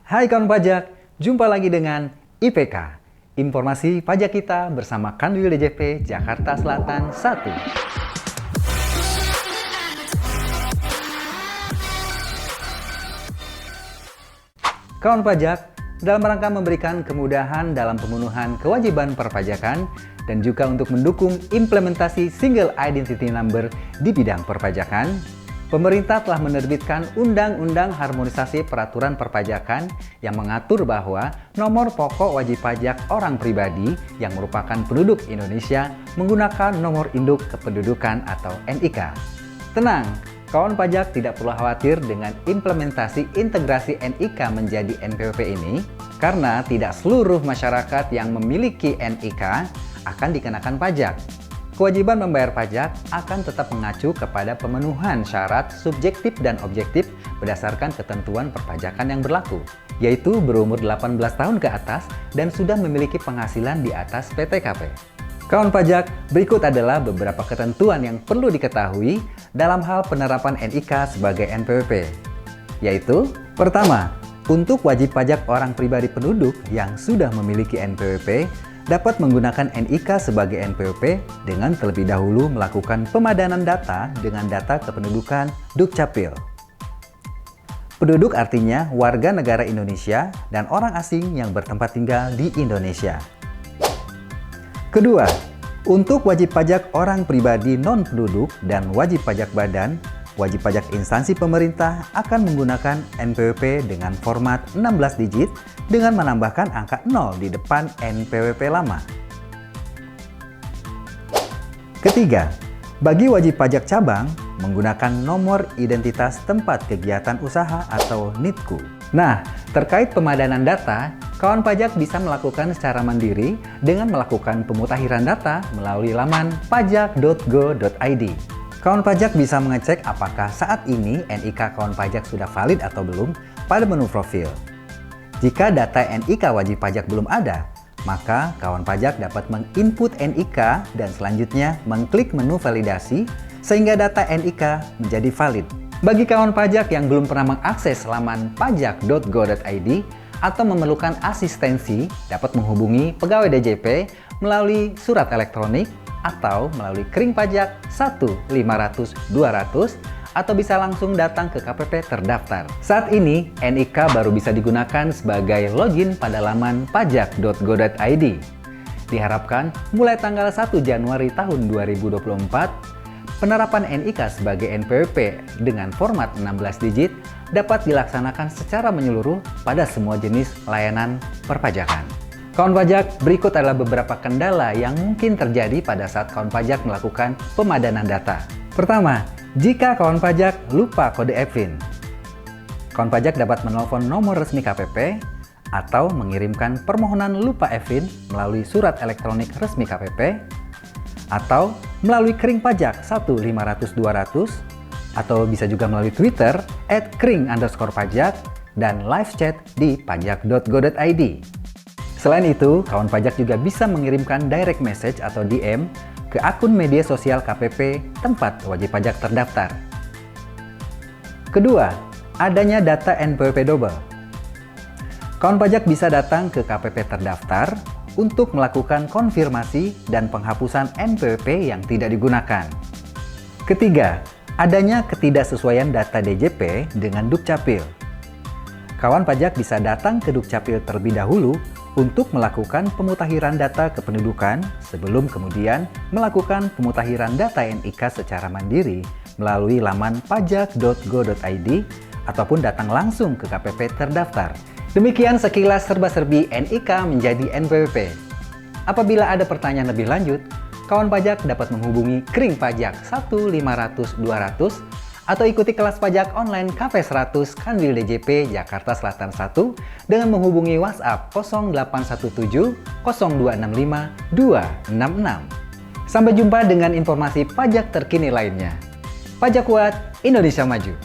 Hai kawan pajak, jumpa lagi dengan IPK, Informasi Pajak Kita bersama Kanwil DJP Jakarta Selatan 1. Kawan pajak, dalam rangka memberikan kemudahan dalam pemenuhan kewajiban perpajakan dan juga untuk mendukung implementasi Single Identity Number di bidang perpajakan, pemerintah telah menerbitkan Undang-Undang Harmonisasi Peraturan Perpajakan yang mengatur bahwa nomor pokok wajib pajak orang pribadi yang merupakan penduduk Indonesia menggunakan nomor induk kependudukan atau NIK. Tenang, kawan pajak tidak perlu khawatir dengan implementasi integrasi NIK menjadi NPWP ini, karena tidak seluruh masyarakat yang memiliki NIK akan dikenakan pajak. Kewajiban membayar pajak akan tetap mengacu kepada pemenuhan syarat subjektif dan objektif berdasarkan ketentuan perpajakan yang berlaku, yaitu berumur 18 tahun ke atas dan sudah memiliki penghasilan di atas PTKP. Kawan pajak, berikut adalah beberapa ketentuan yang perlu diketahui dalam hal penerapan NIK sebagai NPWP, yaitu: pertama, untuk wajib pajak orang pribadi penduduk yang sudah memiliki NPWP dapat menggunakan NIK sebagai NPWP dengan terlebih dahulu melakukan pemadanan data dengan data kependudukan Dukcapil. Penduduk artinya warga negara Indonesia dan orang asing yang bertempat tinggal di Indonesia. Kedua, untuk wajib pajak orang pribadi non-penduduk dan wajib pajak badan, wajib pajak instansi pemerintah akan menggunakan NPWP dengan format 16 digit dengan menambahkan angka 0 di depan NPWP lama. Ketiga, bagi wajib pajak cabang menggunakan nomor identitas tempat kegiatan usaha atau NITKU. Nah, terkait pemadanan data, kawan pajak bisa melakukan secara mandiri dengan melakukan pemutakhiran data melalui laman pajak.go.id. Kawan pajak bisa mengecek apakah saat ini NIK kawan pajak sudah valid atau belum pada menu profil. Jika data NIK wajib pajak belum ada, maka kawan pajak dapat menginput NIK dan selanjutnya mengklik menu validasi sehingga data NIK menjadi valid. Bagi kawan pajak yang belum pernah mengakses laman pajak.go.id atau memerlukan asistensi, dapat menghubungi pegawai DJP melalui surat elektronik atau melalui kering pajak 1-500-200 atau bisa langsung datang ke KPP terdaftar. Saat ini, NIK baru bisa digunakan sebagai login pada laman pajak.go.id. Diharapkan mulai tanggal 1 Januari tahun 2024, penerapan NIK sebagai NPWP dengan format 16 digit dapat dilaksanakan secara menyeluruh pada semua jenis layanan perpajakan. Kawan pajak, berikut adalah beberapa kendala yang mungkin terjadi pada saat kawan pajak melakukan pemadanan data. Pertama, jika kawan pajak lupa kode EVIN, kawan pajak dapat menelpon nomor resmi KPP atau mengirimkan permohonan lupa EVIN melalui surat elektronik resmi KPP atau melalui kering pajak 1-500-200 atau bisa juga melalui Twitter @kering_pajak dan live chat di pajak.go.id. Selain itu, kawan pajak juga bisa mengirimkan direct message atau DM ke akun media sosial KPP tempat wajib pajak terdaftar. Kedua, adanya data NPWP double. Kawan pajak bisa datang ke KPP terdaftar untuk melakukan konfirmasi dan penghapusan NPWP yang tidak digunakan. Ketiga, adanya ketidaksesuaian data DJP dengan Dukcapil. Kawan pajak bisa datang ke Dukcapil terlebih dahulu untuk melakukan pemutakhiran data kependudukan sebelum kemudian melakukan pemutakhiran data NIK secara mandiri melalui laman pajak.go.id ataupun datang langsung ke KPP terdaftar. Demikian sekilas serba-serbi NIK menjadi NPWP. Apabila ada pertanyaan lebih lanjut, kawan pajak dapat menghubungi kering pajak 1-500-200 atau ikuti kelas pajak online KP 100 Kanwil DJP Jakarta Selatan 1 dengan menghubungi WhatsApp 0817 0265 266. Sampai jumpa dengan informasi pajak terkini lainnya. Pajak kuat, Indonesia maju.